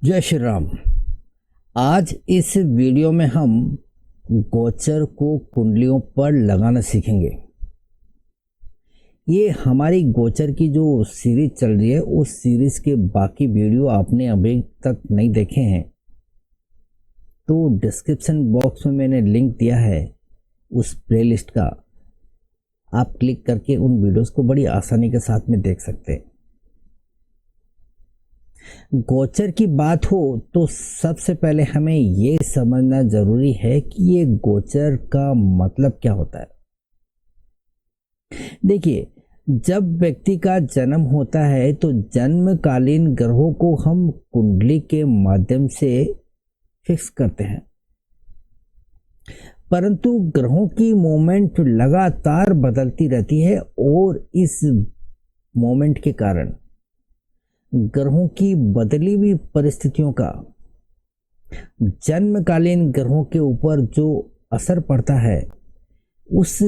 जय श्री राम। आज इस वीडियो में हम गोचर को कुंडलियों पर लगाना सीखेंगे। ये हमारी गोचर की जो सीरीज चल रही है उस सीरीज के बाकी वीडियो आपने अभी तक नहीं देखे हैं तो डिस्क्रिप्शन बॉक्स में मैंने लिंक दिया है उस प्लेलिस्ट का। आप क्लिक करके उन वीडियोस को बड़ी आसानी के साथ में देख सकते हैं। गोचर की बात हो तो सबसे पहले हमें ये समझना जरूरी है कि ये गोचर का मतलब क्या होता है। देखिए, जब व्यक्ति का जन्म होता है तो जन्मकालीन ग्रहों को हम कुंडली के माध्यम से फिक्स करते हैं, परंतु ग्रहों की मूवमेंट लगातार बदलती रहती है और इस मूवमेंट के कारण ग्रहों की बदली हुई परिस्थितियों का जन्मकालीन ग्रहों के ऊपर जो असर पड़ता है उस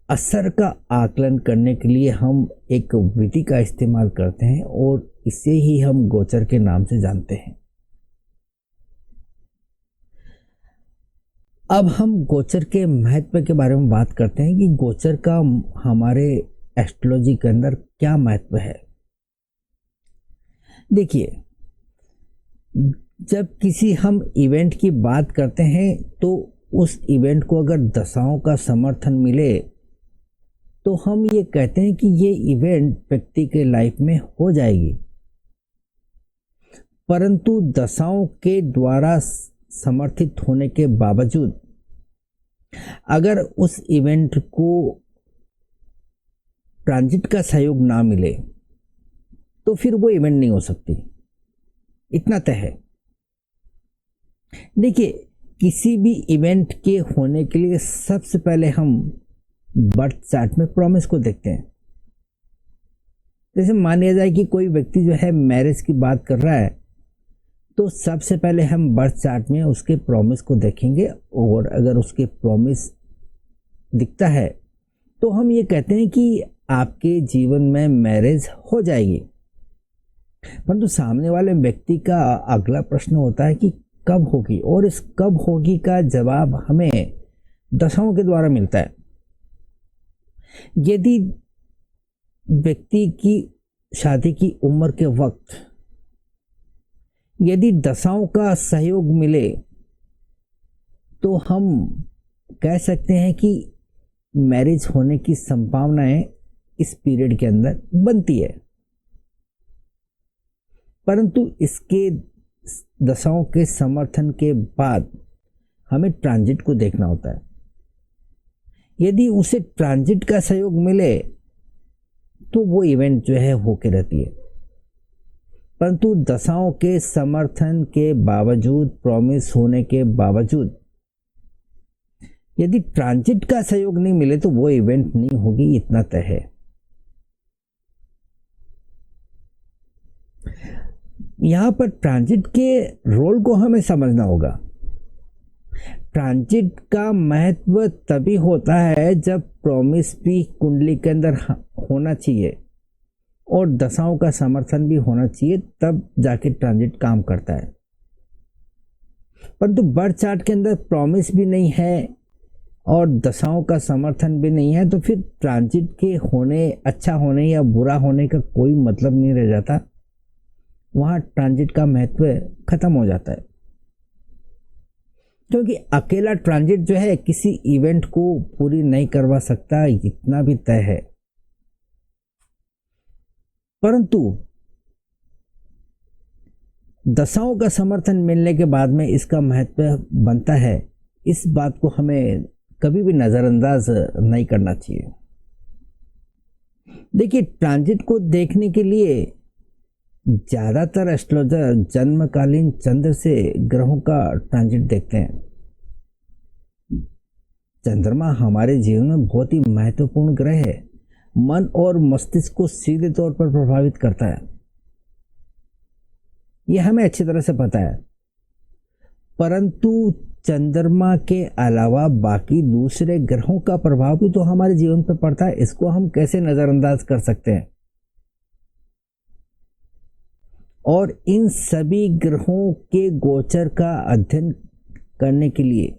असर का आकलन करने के लिए हम एक विधि का इस्तेमाल करते हैं और इसे ही हम गोचर के नाम से जानते हैं। अब हम गोचर के महत्व के बारे में बात करते हैं कि गोचर का हमारे एस्ट्रोलॉजी के अंदर क्या महत्व है। देखिए, जब किसी हम इवेंट की बात करते हैं तो उस इवेंट को अगर दशाओं का समर्थन मिले तो हम ये कहते हैं कि ये इवेंट व्यक्ति के लाइफ में हो जाएगी, परंतु दशाओं के द्वारा समर्थित होने के बावजूद अगर उस इवेंट को ट्रांजिट का सहयोग ना मिले तो फिर वो इवेंट नहीं हो सकती। इतना तय है। देखिए, किसी भी इवेंट के होने के लिए सबसे पहले हम बर्थ चार्ट में प्रॉमिस को देखते हैं। जैसे मान लिया जाए कि कोई व्यक्ति जो है मैरिज की बात कर रहा है तो सबसे पहले हम बर्थ चार्ट में उसके प्रॉमिस को देखेंगे और अगर उसके प्रॉमिस दिखता है तो हम ये कहते हैं कि आपके जीवन में मैरिज हो जाएगी। परंतु सामने वाले व्यक्ति का अगला प्रश्न होता है कि कब होगी, और इस कब होगी का जवाब हमें दशाओं के द्वारा मिलता है। यदि व्यक्ति की शादी की उम्र के वक्त यदि दशाओं का सहयोग मिले तो हम कह सकते हैं कि मैरिज होने की संभावनाएं इस पीरियड के अंदर बनती है। परंतु इसके दशाओं के समर्थन के बाद हमें ट्रांजिट को देखना होता है। यदि उसे ट्रांजिट का सहयोग मिले तो वो इवेंट जो है होके रहती है, परंतु दशाओं के समर्थन के बावजूद, प्रॉमिस होने के बावजूद यदि ट्रांजिट का सहयोग नहीं मिले तो वो इवेंट नहीं होगी। इतना तय है। यहां पर ट्रांजिट के रोल को हमें समझना होगा। ट्रांजिट का महत्व तभी होता है जब प्रॉमिस भी कुंडली के अंदर होना चाहिए और दशाओं का समर्थन भी होना चाहिए, तब जाके ट्रांजिट काम करता है। परंतु बर्थ चार्ट के अंदर प्रॉमिस भी नहीं है और दशाओं का समर्थन भी नहीं है तो फिर ट्रांजिट के होने, अच्छा होने या बुरा होने का कोई मतलब नहीं रह जाता। वहां ट्रांजिट का महत्व खत्म हो जाता है, क्योंकि अकेला ट्रांजिट जो है किसी इवेंट को पूरी नहीं करवा सकता, इतना भी तय है। परंतु दशाओं का समर्थन मिलने के बाद में इसका महत्व बनता है। इस बात को हमें कभी भी नजरअंदाज नहीं करना चाहिए। देखिए, ट्रांजिट को देखने के लिए ज्यादातर एस्ट्रोलॉजर जन्मकालीन चंद्र से ग्रहों का ट्रांजिट देखते हैं। चंद्रमा हमारे जीवन में बहुत ही महत्वपूर्ण ग्रह है। मन और मस्तिष्क को सीधे तौर पर प्रभावित करता है, यह हमें अच्छी तरह से पता है। परंतु चंद्रमा के अलावा बाकी दूसरे ग्रहों का प्रभाव भी तो हमारे जीवन पर पड़ता है। इसको हम कैसे नजरअंदाज कर सकते हैं। और इन सभी ग्रहों के गोचर का अध्ययन करने के लिए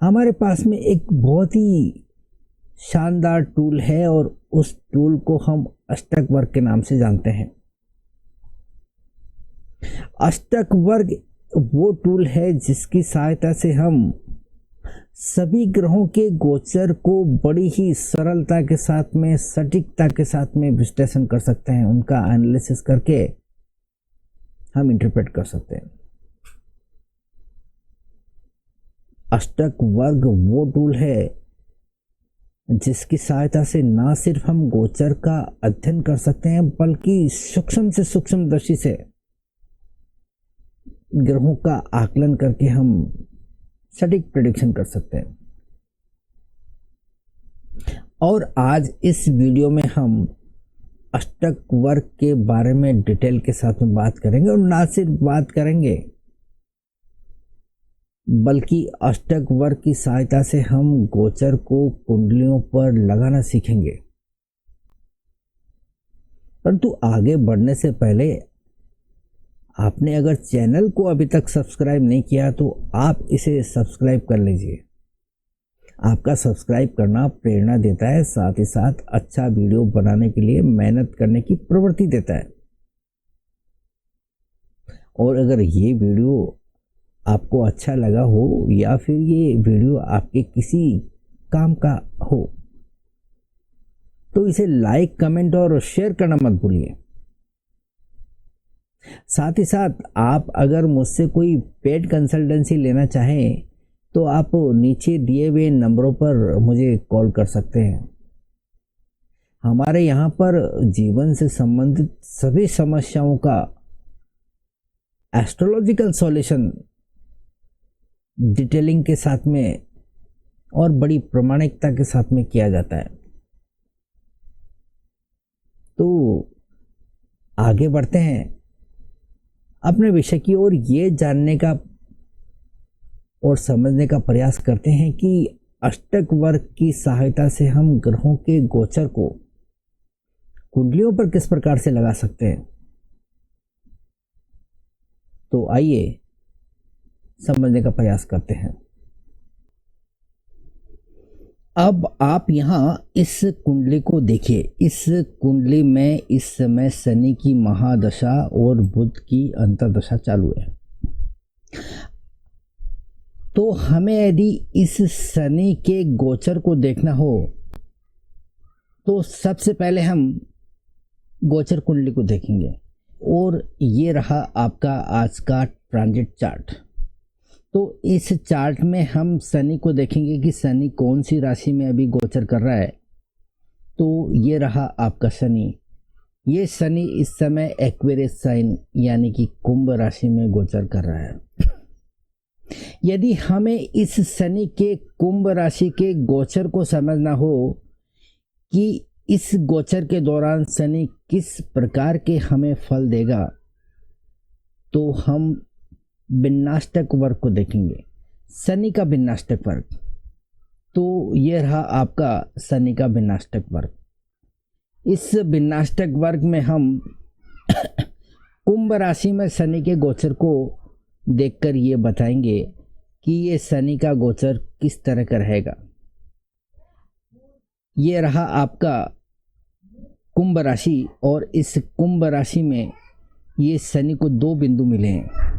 हमारे पास में एक बहुत ही शानदार टूल है और उस टूल को हम अष्टक वर्ग के नाम से जानते हैं। अष्टक वर्ग वो टूल है जिसकी सहायता से हम सभी ग्रहों के गोचर को बड़ी ही सरलता के साथ में, सटीकता के साथ में विश्लेषण कर सकते हैं। उनका एनालिसिस करके हम इंटरप्रेट कर सकते हैं। अष्टक वर्ग वो टूल है जिसकी सहायता से ना सिर्फ हम गोचर का अध्ययन कर सकते हैं बल्कि सूक्ष्म से सूक्ष्म दृष्टि से ग्रहों का आकलन करके हम सटीक प्रेडिक्शन कर सकते हैं। और आज इस वीडियो में हम अष्टक वर्ग के बारे में डिटेल के साथ में बात करेंगे और ना सिर्फ बात करेंगे बल्कि अष्टक वर्ग की सहायता से हम गोचर को कुंडलियों पर लगाना सीखेंगे। परंतु आगे बढ़ने से पहले आपने अगर चैनल को अभी तक सब्सक्राइब नहीं किया तो आप इसे सब्सक्राइब कर लीजिए। आपका सब्सक्राइब करना प्रेरणा देता है, साथ ही साथ अच्छा वीडियो बनाने के लिए मेहनत करने की प्रवृत्ति देता है। और अगर ये वीडियो आपको अच्छा लगा हो या फिर ये वीडियो आपके किसी काम का हो तो इसे लाइक, कमेंट और शेयर करना मत भूलिए। साथ ही साथ आप अगर मुझसे कोई पेड कंसल्टेंसी लेना चाहें तो आप नीचे दिए हुए नंबरों पर मुझे कॉल कर सकते हैं। हमारे यहाँ पर जीवन से संबंधित सभी समस्याओं का एस्ट्रोलॉजिकल सॉल्यूशन डिटेलिंग के साथ में और बड़ी प्रामाणिकता के साथ में किया जाता है। तो आगे बढ़ते हैं अपने विषय की ओर। ये जानने का और समझने का प्रयास करते हैं कि अष्टक वर्ग की सहायता से हम ग्रहों के गोचर को कुंडलियों पर किस प्रकार से लगा सकते हैं। तो आइए समझने का प्रयास करते हैं। अब आप यहाँ इस कुंडली को देखिए। इस कुंडली में इस समय शनि की महादशा और बुध की अंतर्दशा चालू है। तो हमें यदि इस शनि के गोचर को देखना हो तो सबसे पहले हम गोचर कुंडली को देखेंगे। और ये रहा आपका आज का ट्रांजिट चार्ट। तो इस चार्ट में हम शनि को देखेंगे कि शनि कौन सी राशि में अभी गोचर कर रहा है। तो ये रहा आपका शनि। ये शनि इस समय एक्वेरियस साइन यानी कि कुंभ राशि में गोचर कर रहा है। यदि हमें इस शनि के कुंभ राशि के गोचर को समझना हो कि इस गोचर के दौरान शनि किस प्रकार के हमें फल देगा तो हम विन्नाष्टक वर्ग को देखेंगे। शनि का विन्नाष्टक वर्ग। तो ये रहा आपका शनि का विन्नाष्टक वर्ग। इस विन्नाष्टक वर्ग में हम कुंभ राशि में शनि के गोचर को देखकर ये बताएंगे कि ये शनि का गोचर किस तरह का रहेगा। ये रहा आपका कुंभ राशि और इस कुंभ राशि में ये शनि को 2 बिंदु मिले हैं।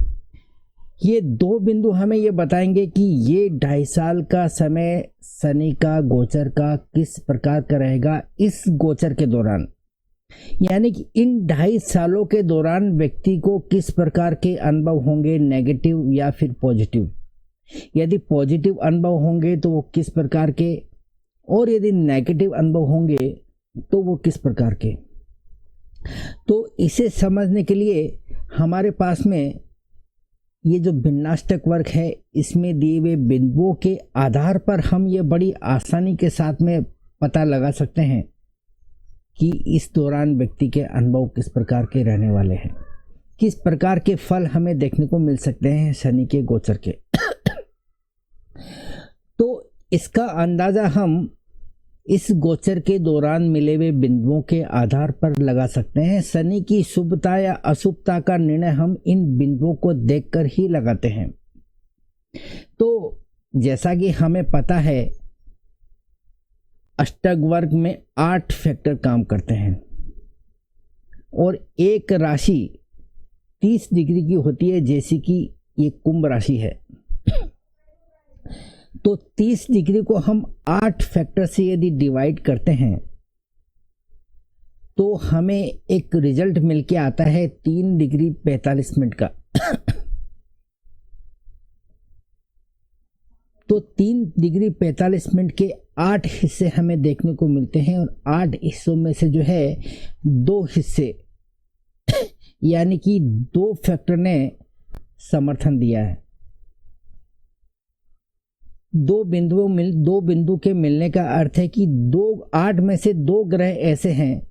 ये 2 बिंदु हमें ये बताएंगे कि ये 2.5 साल का समय शनि का गोचर का किस प्रकार का रहेगा इस गोचर के दौरान। यानी कि इन 2.5 सालों के दौरान व्यक्ति को किस प्रकार के अनुभव होंगे, नेगेटिव या फिर पॉजिटिव। यदि पॉजिटिव अनुभव होंगे तो वो किस प्रकार के, और यदि नेगेटिव अनुभव होंगे तो वो किस प्रकार के। तो इसे समझने के लिए हमारे पास में ये जो विन्नाष्टक वर्ग है इसमें दिए हुए बिंदुओं के आधार पर हम ये बड़ी आसानी के साथ में पता लगा सकते हैं कि इस दौरान व्यक्ति के अनुभव किस प्रकार के रहने वाले हैं, किस प्रकार के फल हमें देखने को मिल सकते हैं शनि के गोचर के। तो इसका अंदाज़ा हम इस गोचर के दौरान मिले हुए बिंदुओं के आधार पर लगा सकते हैं। शनि की शुभता या अशुभता का निर्णय हम इन बिंदुओं को देखकर ही लगाते हैं। तो जैसा कि हमें पता है, अष्टक वर्ग में 8 फैक्टर काम करते हैं और एक राशि 30 डिग्री की होती है, जैसे कि ये कुंभ राशि है। तो 30 डिग्री को हम 8 फैक्टर से यदि डिवाइड करते हैं तो हमें एक रिजल्ट मिलके आता है 3 डिग्री 45 मिनट का। तो 3 डिग्री 45 मिनट के 8 हिस्से हमें देखने को मिलते हैं और 8 हिस्सों में से जो है 2 हिस्से यानी कि 2 फैक्टर ने समर्थन दिया है। दो बिंदु के मिलने का अर्थ है कि 8 में से 2 ग्रह ऐसे हैं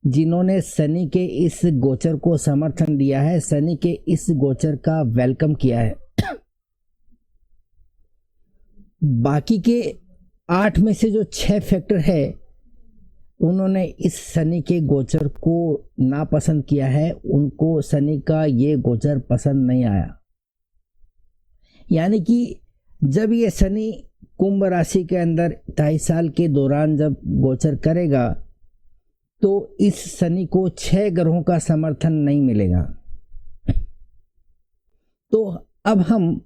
जिन्होंने शनि के इस गोचर को समर्थन दिया है, शनि के इस गोचर का वेलकम किया है। बाकी के 8 में से जो 6 फैक्टर है उन्होंने इस शनि के गोचर को नापसंद किया है, उनको शनि का ये गोचर पसंद नहीं आया। यानी कि जब ये शनि कुंभ राशि के अंदर 2.5 साल के दौरान जब गोचर करेगा तो इस शनि को 6 ग्रहों का समर्थन नहीं मिलेगा। तो अब हम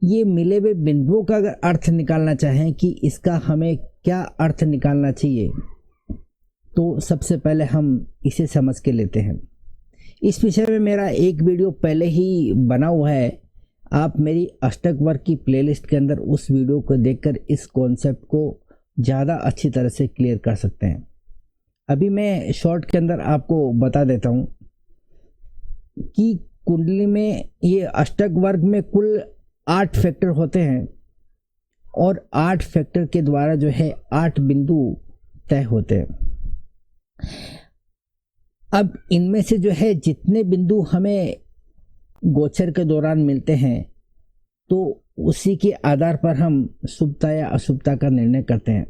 ये मिले हुए बिंदुओं का अगर अर्थ निकालना चाहें कि इसका हमें क्या अर्थ निकालना चाहिए, तो सबसे पहले हम इसे समझ के लेते हैं। इस विषय में मेरा एक वीडियो पहले ही बना हुआ है, आप मेरी अष्टक वर्ग की प्लेलिस्ट के अंदर उस वीडियो को देखकर इस कॉन्सेप्ट को ज़्यादा अच्छी तरह से क्लियर कर सकते हैं। अभी मैं शॉर्ट के अंदर आपको बता देता हूँ कि कुंडली में ये अष्टक वर्ग में कुल 8 फैक्टर होते हैं और 8 फैक्टर के द्वारा जो है 8 बिंदु तय होते हैं। अब इनमें से जो है जितने बिंदु हमें गोचर के दौरान मिलते हैं तो उसी के आधार पर हम शुभता या अशुभता का निर्णय करते हैं।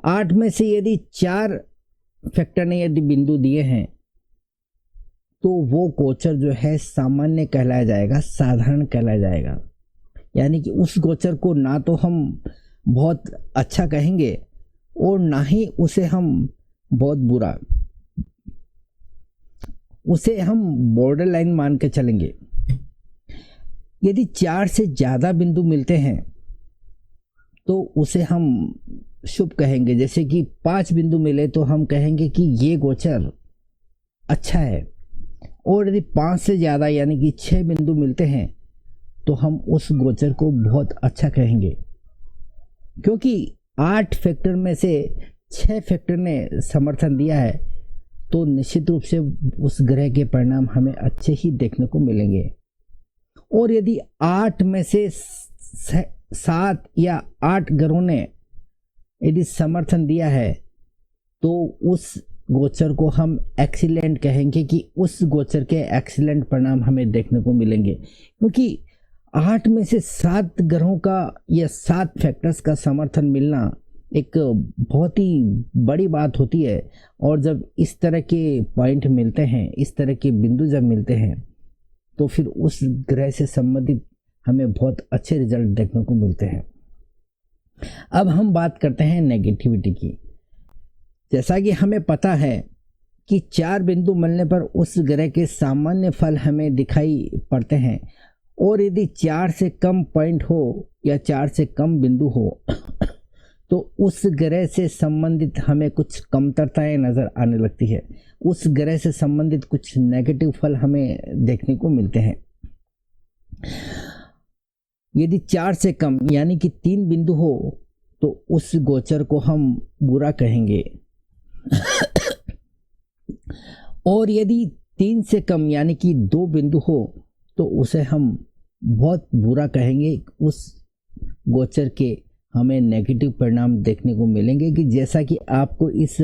8 में से यदि 4 फैक्टर ने यदि बिंदु दिए हैं तो वो गोचर जो है सामान्य कहलाया जाएगा, साधारण कहलाया जाएगा। यानी कि उस गोचर को ना तो हम बहुत अच्छा कहेंगे और ना ही उसे हम बहुत बुरा, उसे हम बॉर्डर लाइन मान के चलेंगे। यदि 4 से ज़्यादा बिंदु मिलते हैं तो उसे हम शुभ कहेंगे। जैसे कि 5 बिंदु मिले तो हम कहेंगे कि ये गोचर अच्छा है, और यदि 5 से ज़्यादा यानी कि 6 बिंदु मिलते हैं तो हम उस गोचर को बहुत अच्छा कहेंगे, क्योंकि 8 फैक्टर में से 6 फैक्टर ने समर्थन दिया है। तो निश्चित रूप से उस ग्रह के परिणाम हमें अच्छे ही देखने को मिलेंगे। और यदि 8 में से 7 या 8 ग्रहों ने यदि समर्थन दिया है तो उस गोचर को हम एक्सीलेंट कहेंगे कि उस गोचर के एक्सीलेंट परिणाम हमें देखने को मिलेंगे। क्योंकि 8 में से 7 ग्रहों का या 7 फैक्टर्स का समर्थन मिलना एक बहुत ही बड़ी बात होती है। और जब इस तरह के पॉइंट मिलते हैं, इस तरह के बिंदु जब मिलते हैं, तो फिर उस ग्रह से संबंधित हमें बहुत अच्छे रिजल्ट देखने को मिलते हैं। अब हम बात करते हैं नेगेटिविटी की। जैसा कि हमें पता है कि 4 बिंदु मिलने पर उस ग्रह के सामान्य फल हमें दिखाई पड़ते हैं, और यदि 4 से कम पॉइंट हो या 4 से कम बिंदु हो तो उस ग्रह से संबंधित हमें कुछ कमतरताएं नजर आने लगती है, उस ग्रह से संबंधित कुछ नेगेटिव फल हमें देखने को मिलते हैं। यदि 4 से कम यानी कि 3 बिंदु हो तो उस गोचर को हम बुरा कहेंगे और यदि 3 से कम यानी कि 2 बिंदु हो तो उसे हम बहुत बुरा कहेंगे। उस गोचर के हमें नेगेटिव परिणाम देखने को मिलेंगे कि जैसा कि आपको इस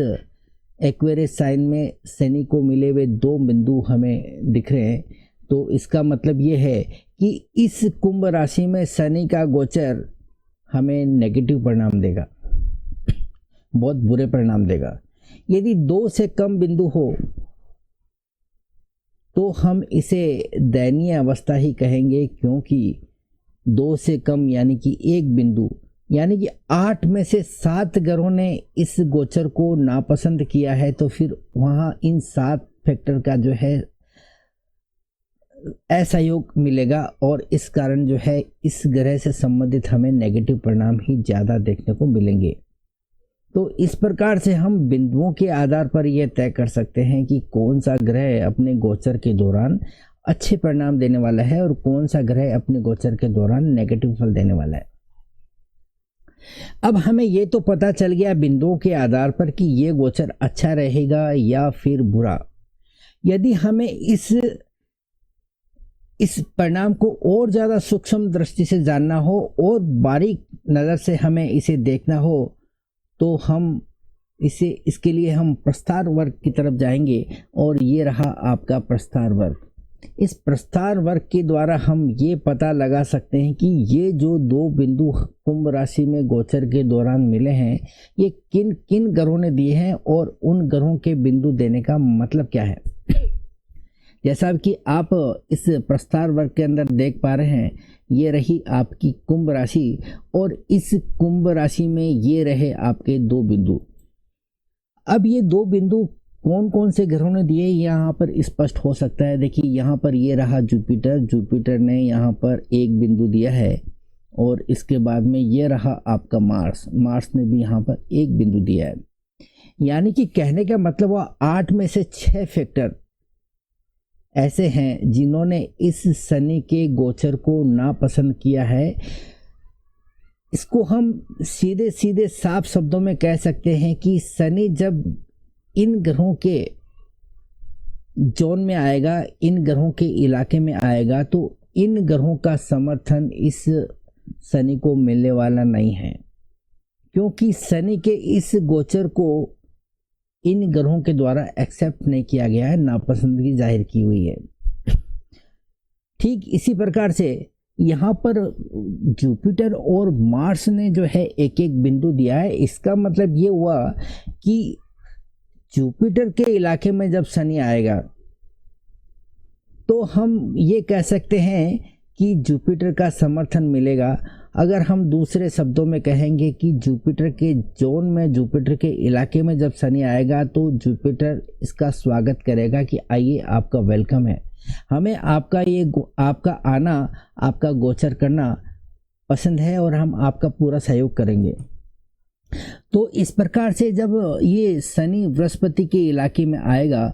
एक्वेरियस साइन में शनि को मिले हुए 2 बिंदु हमें दिख रहे हैं। तो इसका मतलब ये है कि इस कुंभ राशि में शनि का गोचर हमें नेगेटिव परिणाम देगा। बहुत बुरे परिणाम देगा। यदि 2 से कम बिंदु हो तो हम इसे दयनीय अवस्था ही कहेंगे, क्योंकि 2 से कम यानी कि 1 बिंदु, यानी कि 8 में से 7 ग्रहों ने इस गोचर को नापसंद किया है, तो फिर वहाँ इन 7 फैक्टर का जो है असहयोग मिलेगा और इस कारण जो है इस ग्रह से संबंधित हमें नेगेटिव परिणाम ही ज़्यादा देखने को मिलेंगे। तो इस प्रकार से हम बिंदुओं के आधार पर यह तय कर सकते हैं कि कौन सा ग्रह अपने गोचर के दौरान अच्छे परिणाम देने वाला है और कौन सा ग्रह अपने गोचर के दौरान नेगेटिव फल देने वाला है। अब हमें ये तो पता चल गया बिंदुओं के आधार पर कि ये गोचर अच्छा रहेगा या फिर बुरा। यदि हमें इस परिणाम को और ज़्यादा सूक्ष्म दृष्टि से जानना हो और बारीक नज़र से हमें इसे देखना हो, तो हम इसके लिए हम प्रस्तार वर्ग की तरफ जाएंगे और ये रहा आपका प्रस्तार वर्ग। इस प्रस्तार वर्ग के द्वारा हम ये पता लगा सकते हैं कि ये जो 2 बिंदु कुंभ राशि में गोचर के दौरान मिले हैं, ये किन किन ग्रहों ने दिए हैं और उन ग्रहों के बिंदु देने का मतलब क्या है। जैसा कि आप इस प्रस्तार वर्ग के अंदर देख पा रहे हैं, ये रही आपकी कुंभ राशि और इस कुंभ राशि में ये रहे आपके 2 बिंदु। अब ये 2 बिंदु कौन कौन से ग्रहों ने दिए यहाँ पर स्पष्ट हो सकता है। देखिए यहाँ पर ये रहा जुपिटर ने यहाँ पर 1 बिंदु दिया है और इसके बाद में ये रहा आपका मार्स ने भी यहाँ पर 1 बिंदु दिया है। यानी कि कहने का मतलब वह 8 में से 6 फैक्टर ऐसे हैं जिन्होंने इस शनि के गोचर को नापसंद किया है। इसको हम सीधे सीधे साफ शब्दों में कह सकते हैं कि शनि जब इन ग्रहों के जोन में आएगा, इन ग्रहों के इलाके में आएगा, तो इन ग्रहों का समर्थन इस शनि को मिलने वाला नहीं है, क्योंकि शनि के इस गोचर को इन ग्रहों के द्वारा एक्सेप्ट नहीं किया गया है, नापसंदगी जाहिर की हुई है। ठीक इसी प्रकार से यहाँ पर जुपिटर और मार्स ने जो है 1-1 बिंदु दिया है। इसका मतलब ये हुआ कि जुपिटर के इलाके में जब शनि आएगा तो हम ये कह सकते हैं कि जुपिटर का समर्थन मिलेगा। अगर हम दूसरे शब्दों में कहेंगे कि जुपिटर के जोन में, जुपिटर के इलाके में जब शनि आएगा तो जुपिटर इसका स्वागत करेगा कि आइए, आपका वेलकम है, हमें आपका आना, आपका गोचर करना पसंद है और हम आपका पूरा सहयोग करेंगे। तो इस प्रकार से जब ये शनि बृहस्पति के इलाके में आएगा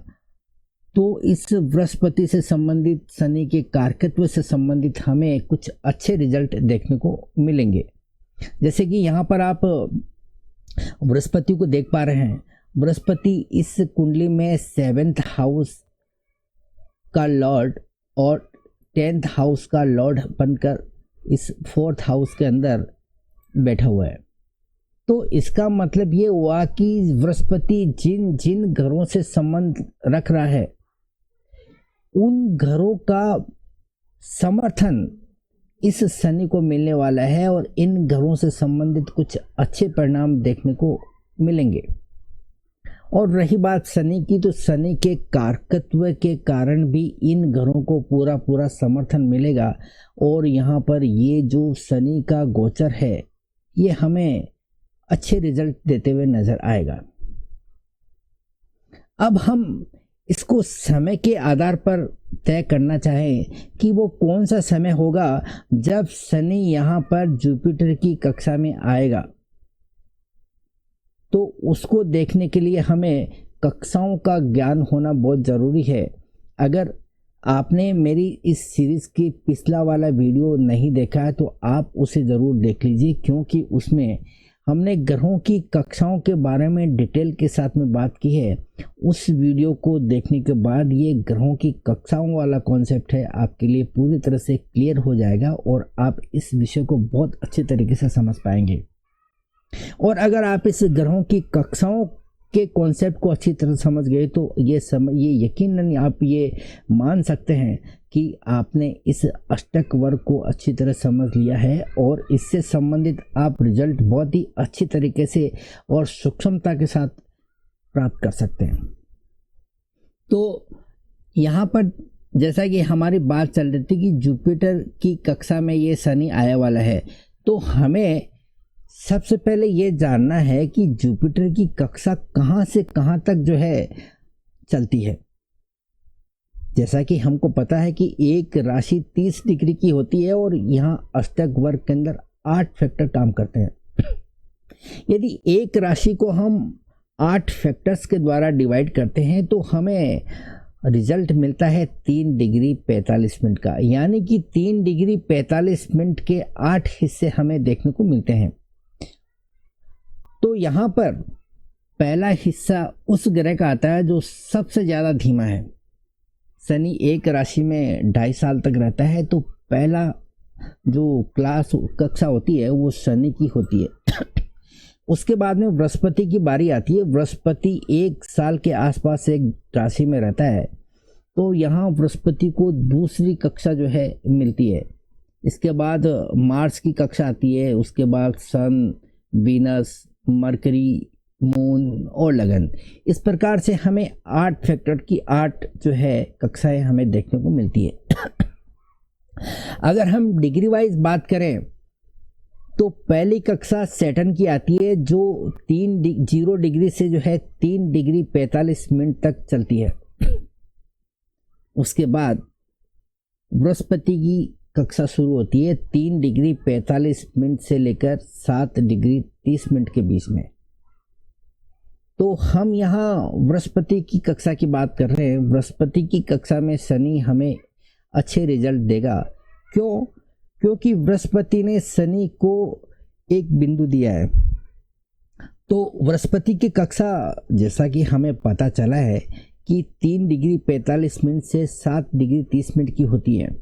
तो इस बृहस्पति से संबंधित, शनि के कारकत्व से संबंधित हमें कुछ अच्छे रिजल्ट देखने को मिलेंगे। जैसे कि यहाँ पर आप बृहस्पति को देख पा रहे हैं। बृहस्पति इस कुंडली में 7th हाउस का लॉर्ड और 10th हाउस का लॉर्ड बनकर इस 4th हाउस के अंदर बैठा हुआ है। तो इसका मतलब ये हुआ कि बृहस्पति जिन जिन घरों से संबंध रख रहा है उन घरों का समर्थन इस शनि को मिलने वाला है और इन घरों से संबंधित कुछ अच्छे परिणाम देखने को मिलेंगे। और रही बात शनि की, तो शनि के कारकत्व के कारण भी इन घरों को पूरा समर्थन मिलेगा और यहाँ पर ये जो शनि का गोचर है ये हमें अच्छे रिजल्ट देते हुए नजर आएगा। अब हम इसको समय के आधार पर तय करना चाहें कि वो कौन सा समय होगा जब शनि यहाँ पर जुपिटर की कक्षा में आएगा, तो उसको देखने के लिए हमें कक्षाओं का ज्ञान होना बहुत ज़रूरी है। अगर आपने मेरी इस सीरीज़ की पिछला वाला वीडियो नहीं देखा है तो आप उसे ज़रूर देख लीजिए, क्योंकि उसमें हमने ग्रहों की कक्षाओं के बारे में डिटेल के साथ में बात की है। उस वीडियो को देखने के बाद ये ग्रहों की कक्षाओं वाला कॉन्सेप्ट है आपके लिए पूरी तरह से क्लियर हो जाएगा और आप इस विषय को बहुत अच्छे तरीके से समझ पाएंगे। और अगर आप इस ग्रहों की कक्षाओं के कॉन्सेप्ट को अच्छी तरह समझ गए तो ये यकीनन आप ये मान सकते हैं कि आपने इस अष्टक वर्ग को अच्छी तरह समझ लिया है और इससे संबंधित आप रिजल्ट बहुत ही अच्छी तरीके से और सूक्ष्मता के साथ प्राप्त कर सकते हैं। तो यहाँ पर जैसा कि हमारी बात चल रही थी कि जुपिटर की कक्षा में ये शनि आने वाला है, तो हमें सबसे पहले ये जानना है कि जुपिटर की कक्षा कहाँ से कहाँ तक जो है चलती है। जैसा कि हमको पता है कि एक राशि 30 डिग्री की होती है और यहाँ अष्टक वर्ग के अंदर 8 फैक्टर काम करते हैं। यदि एक राशि को हम 8 फैक्टर्स के द्वारा डिवाइड करते हैं तो हमें रिजल्ट मिलता है 3 डिग्री 45 मिनट का, यानी कि 3 डिग्री 45 मिनट के 8 हिस्से हमें देखने को मिलते हैं। तो यहाँ पर पहला हिस्सा उस ग्रह का आता है जो सबसे ज़्यादा धीमा है। शनि एक राशि में 2.5 साल तक रहता है, तो पहला जो कक्षा होती है वो शनि की होती है। उसके बाद में बृहस्पति की बारी आती है। बृहस्पति 1 साल के आसपास एक राशि में रहता है, तो यहाँ बृहस्पति को दूसरी कक्षा जो है मिलती है। इसके बाद मार्स की कक्षा आती है, उसके बाद सन, वीनस, मरकरी, मून और लगन। इस प्रकार से हमें 8 फैक्टर की 8 जो है कक्षाएं हमें देखने को मिलती है। अगर हम डिग्री वाइज बात करें तो पहली कक्षा सैटर्न की आती है जो 0 डिग्री से जो है 3 डिग्री 45 मिनट तक चलती है। उसके बाद बृहस्पति की कक्षा शुरू होती है 3 डिग्री 45 मिनट से लेकर 7 डिग्री 30 मिनट के बीच में। तो हम यहाँ बृहस्पति की कक्षा की बात कर रहे हैं। बृहस्पति की कक्षा में शनि हमें अच्छे रिजल्ट देगा। क्यों? क्योंकि बृहस्पति ने शनि को एक बिंदु दिया है। तो बृहस्पति की कक्षा जैसा कि हमें पता चला है कि 3 डिग्री 45 मिनट से 7 डिग्री 30 मिनट की होती है।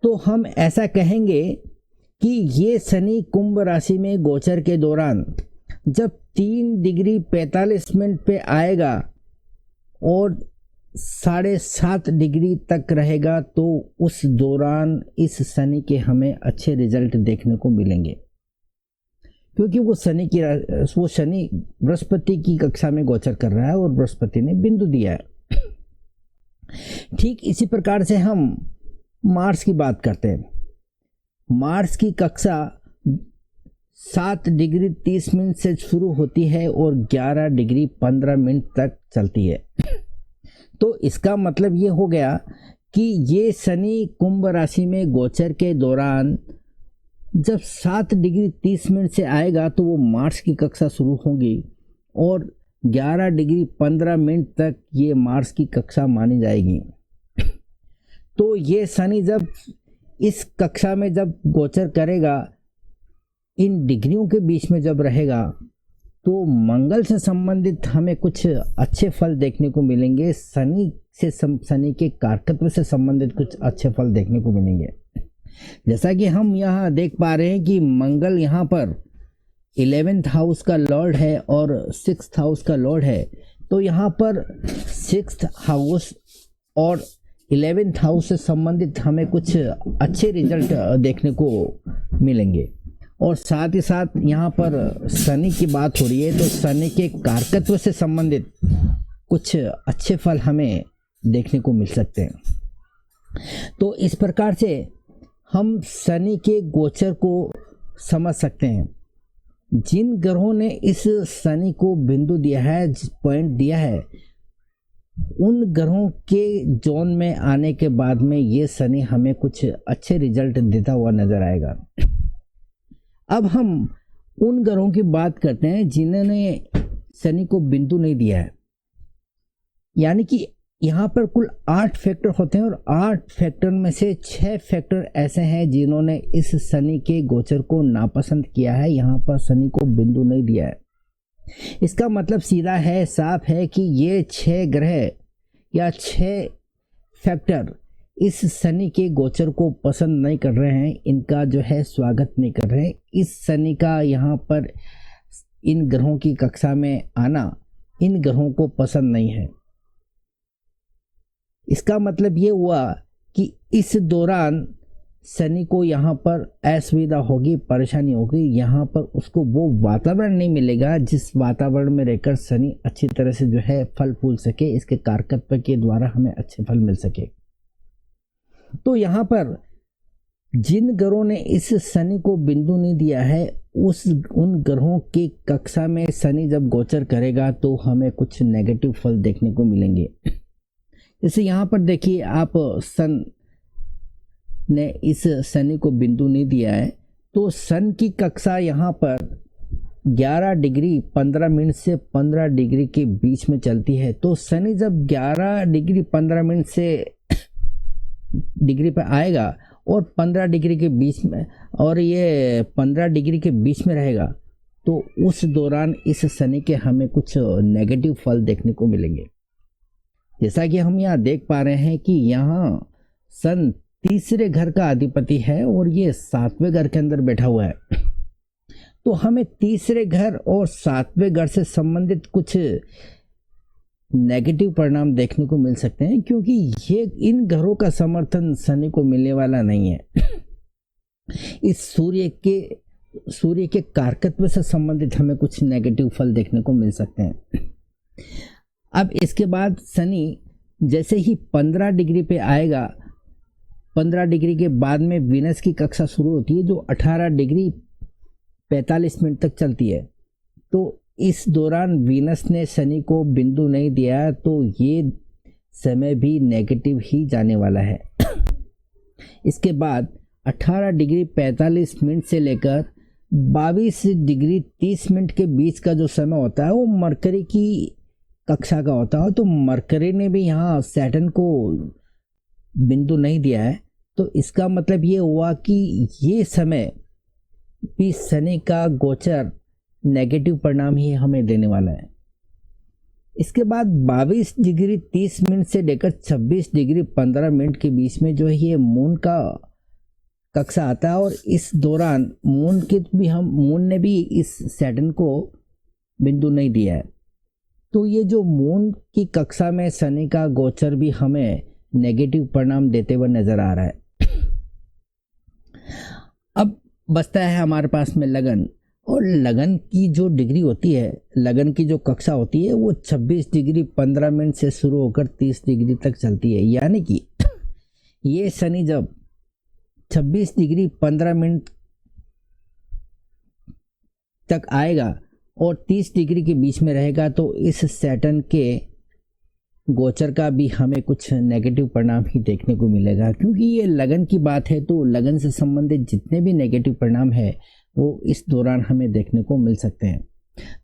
तो हम ऐसा कहेंगे कि ये शनि कुंभ राशि में गोचर के दौरान जब 3 डिग्री 45 मिनट पे आएगा और 7.5 डिग्री तक रहेगा, तो उस दौरान इस शनि के हमें अच्छे रिजल्ट देखने को मिलेंगे, क्योंकि वो शनि बृहस्पति की कक्षा में गोचर कर रहा है और बृहस्पति ने बिंदु दिया है। ठीक इसी प्रकार से हम मार्स की बात करते हैं। मार्स की कक्षा 7 डिग्री 30 मिनट से शुरू होती है और 11 डिग्री 15 मिनट तक चलती है। तो इसका मतलब ये हो गया कि ये शनि कुंभ राशि में गोचर के दौरान जब 7 डिग्री 30 मिनट से आएगा तो वो मार्स की कक्षा शुरू होगी और 11 डिग्री 15 मिनट तक ये मार्स की कक्षा मानी जाएगी। तो ये शनि जब इस कक्षा में जब गोचर करेगा, इन डिग्रियों के बीच में जब रहेगा, तो मंगल से संबंधित हमें कुछ अच्छे फल देखने को मिलेंगे। शनि के कारकत्व से संबंधित कुछ अच्छे फल देखने को मिलेंगे। जैसा कि हम यहाँ देख पा रहे हैं कि मंगल यहाँ पर 11th हाउस का लॉर्ड है और 6th हाउस का लॉर्ड है। तो यहाँ पर 6th हाउस और 11th हाउस से संबंधित हमें कुछ अच्छे रिजल्ट देखने को मिलेंगे। और साथ ही साथ यहाँ पर शनि की बात हो रही है, तो शनि के कारकत्व से संबंधित कुछ अच्छे फल हमें देखने को मिल सकते हैं। तो इस प्रकार से हम शनि के गोचर को समझ सकते हैं। जिन ग्रहों ने इस शनि को बिंदु दिया है, पॉइंट दिया है, उन ग्रहों के जोन में आने के बाद में ये शनि हमें कुछ अच्छे रिजल्ट देता हुआ नजर आएगा। अब हम उन ग्रहों की बात करते हैं जिन्होंने शनि को बिंदु नहीं दिया है। यानी कि यहाँ पर कुल 8 फैक्टर होते हैं और 8 फैक्टर में से 6 फैक्टर ऐसे हैं जिन्होंने इस शनि के गोचर को नापसंद किया है, यहाँ पर शनि को बिंदु नहीं दिया है। इसका मतलब सीधा है, साफ है कि ये 6 ग्रह या 6 फैक्टर इस शनि के गोचर को पसंद नहीं कर रहे हैं, इनका जो है स्वागत नहीं कर रहे हैं। इस शनि का यहाँ पर इन ग्रहों की कक्षा में आना इन ग्रहों को पसंद नहीं है। इसका मतलब ये हुआ कि इस दौरान शनि को यहाँ पर असुविधा होगी, परेशानी होगी, यहाँ पर उसको वो वातावरण नहीं मिलेगा जिस वातावरण में रहकर शनि अच्छी तरह से जो है फल फूल सके, इसके कारकत्व के द्वारा हमें अच्छे फल मिल सके। तो यहाँ पर जिन ग्रहों ने इस शनि को बिंदु नहीं दिया है उन ग्रहों की कक्षा में शनि जब गोचर करेगा तो हमें कुछ नेगेटिव फल देखने को मिलेंगे। जैसे यहाँ पर देखिए, आप सन ने इस शनि को बिंदु नहीं दिया है तो सन की कक्षा यहाँ पर 11 डिग्री 15 मिनट से 15 डिग्री के बीच में चलती है। तो शनि जब 11 डिग्री 15 मिनट से डिग्री पर आएगा और 15 डिग्री के बीच में, और ये 15 डिग्री के बीच में रहेगा, तो उस दौरान इस शनि के हमें कुछ नेगेटिव फल देखने को मिलेंगे। जैसा कि हम यहाँ देख पा रहे हैं कि यहाँ सन तीसरे घर का अधिपति है और ये 7वें घर के अंदर बैठा हुआ है। तो हमें तीसरे घर और 7वें घर से संबंधित कुछ नेगेटिव परिणाम देखने को मिल सकते हैं, क्योंकि ये इन घरों का समर्थन शनि को मिलने वाला नहीं है। इस सूर्य के कारकत्व से संबंधित हमें कुछ नेगेटिव फल देखने को मिल सकते हैं। अब इसके बाद शनि जैसे ही 15 डिग्री पे आएगा, 15 डिग्री के बाद में वीनस की कक्षा शुरू होती है जो 18 डिग्री 45 मिनट तक चलती है। तो इस दौरान वीनस ने शनि को बिंदु नहीं दिया तो ये समय भी नेगेटिव ही जाने वाला है। इसके बाद 18 डिग्री 45 मिनट से लेकर 22 डिग्री 30 मिनट के बीच का जो समय होता है वो मरकरी की कक्षा का होता है। तो मरकरी ने भी यहाँ सैटर्न को बिंदु नहीं दिया है, तो इसका मतलब ये हुआ कि ये समय भी शनि का गोचर नेगेटिव परिणाम ही हमें देने वाला है। इसके बाद 22 डिग्री 30 मिनट से लेकर 26 डिग्री 15 मिनट के बीच में जो है ये मून का कक्षा आता है, और इस दौरान मून ने भी इस सैटर्न को बिंदु नहीं दिया है। तो ये जो मून की कक्षा में शनि का गोचर भी हमें नेगेटिव परिणाम देते हुए नजर आ रहा है। अब बचता है हमारे पास में लगन, और लगन की जो डिग्री होती है, लगन की जो कक्षा होती है वो 26 डिग्री 15 मिनट से शुरू होकर 30 डिग्री तक चलती है। यानी कि ये शनि जब 26 डिग्री 15 मिनट तक आएगा और 30 डिग्री के बीच में रहेगा तो इस सैटर्न के गोचर का भी हमें कुछ नेगेटिव परिणाम ही देखने को मिलेगा। क्योंकि ये लगन की बात है तो लगन से संबंधित जितने भी नेगेटिव परिणाम है वो इस दौरान हमें देखने को मिल सकते हैं।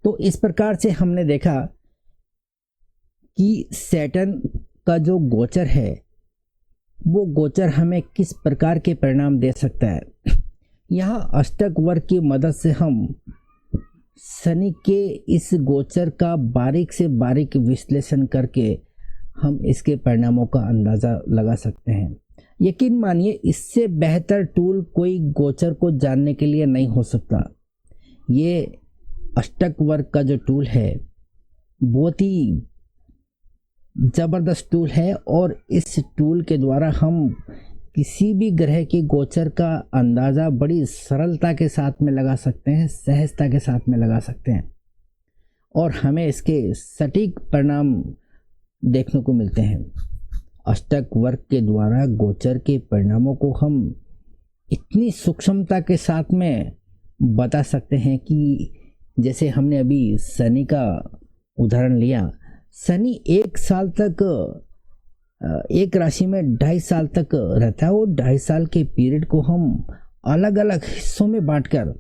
तो इस प्रकार से हमने देखा कि सैटर्न का जो गोचर है वो गोचर हमें किस प्रकार के परिणाम दे सकता है। यहाँ अष्टक वर्ग की मदद से हम शनि के इस गोचर का बारीक से बारीक विश्लेषण करके हम इसके परिणामों का अंदाज़ा लगा सकते हैं। यकीन मानिए इससे बेहतर टूल कोई गोचर को जानने के लिए नहीं हो सकता। ये अष्टक वर्ग का जो टूल है बहुत ही ज़बरदस्त टूल है, और इस टूल के द्वारा हम किसी भी ग्रह के गोचर का अंदाज़ा बड़ी सरलता के साथ में लगा सकते हैं, सहजता के साथ में लगा सकते हैं, और हमें इसके सटीक परिणाम देखने को मिलते हैं। अष्टक वर्ग के द्वारा गोचर के परिणामों को हम इतनी सूक्ष्मता के साथ में बता सकते हैं कि जैसे हमने अभी शनि का उदाहरण लिया, शनि एक साल तक एक राशि में 2.5 साल तक रहता है, और 2.5 साल के पीरियड को हम अलग अलग हिस्सों में बांटकर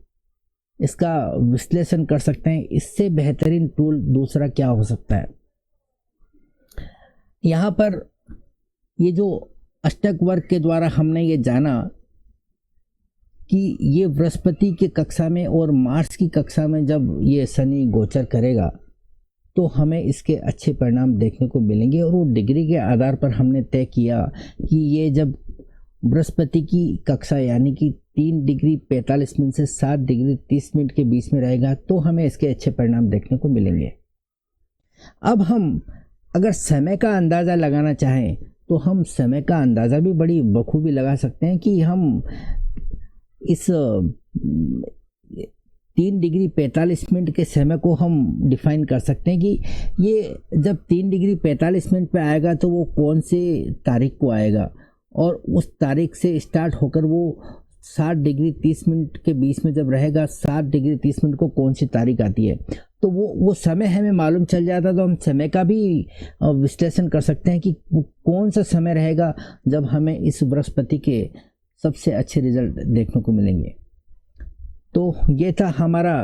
इसका विश्लेषण कर सकते हैं। इससे बेहतरीन टूल दूसरा क्या हो सकता है। यहाँ पर ये जो अष्टक वर्ग के द्वारा हमने ये जाना कि ये बृहस्पति की कक्षा में और मार्स की कक्षा में जब ये शनि गोचर करेगा तो हमें इसके अच्छे परिणाम देखने को मिलेंगे, और वो डिग्री के आधार पर हमने तय किया कि ये जब बृहस्पति की कक्षा यानी कि 3:45 से 7:30 के बीच में रहेगा तो हमें इसके अच्छे परिणाम देखने को मिलेंगे। अब हम अगर समय का अंदाज़ा लगाना चाहें तो हम समय का अंदाज़ा भी बड़ी बखूबी लगा सकते हैं कि हम इस 3:45 के समय को हम डिफाइन कर सकते हैं कि ये जब 3:45 पे आएगा तो वो कौन से तारीख को आएगा, और उस तारीख से स्टार्ट होकर वो 7:30 के बीच में जब रहेगा, 7:30 को कौन सी तारीख आती है, तो वो समय हमें मालूम चल जाता है। तो हम समय का भी विश्लेषण कर सकते हैं कि कौन सा समय रहेगा जब हमें इस बृहस्पति के सबसे अच्छे रिजल्ट देखने को मिलेंगे। तो ये था हमारा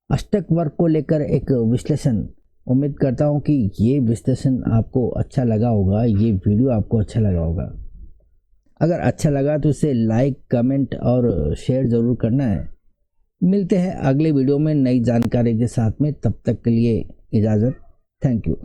अष्टक वर्ग को लेकर एक विश्लेषण। उम्मीद करता हूँ कि ये विश्लेषण आपको अच्छा लगा होगा, ये वीडियो आपको अच्छा लगा होगा। अगर अच्छा लगा तो इसे लाइक, कमेंट और शेयर ज़रूर करना है। मिलते हैं अगले वीडियो में नई जानकारी के साथ में, तब तक के लिए इजाज़त। Thank you.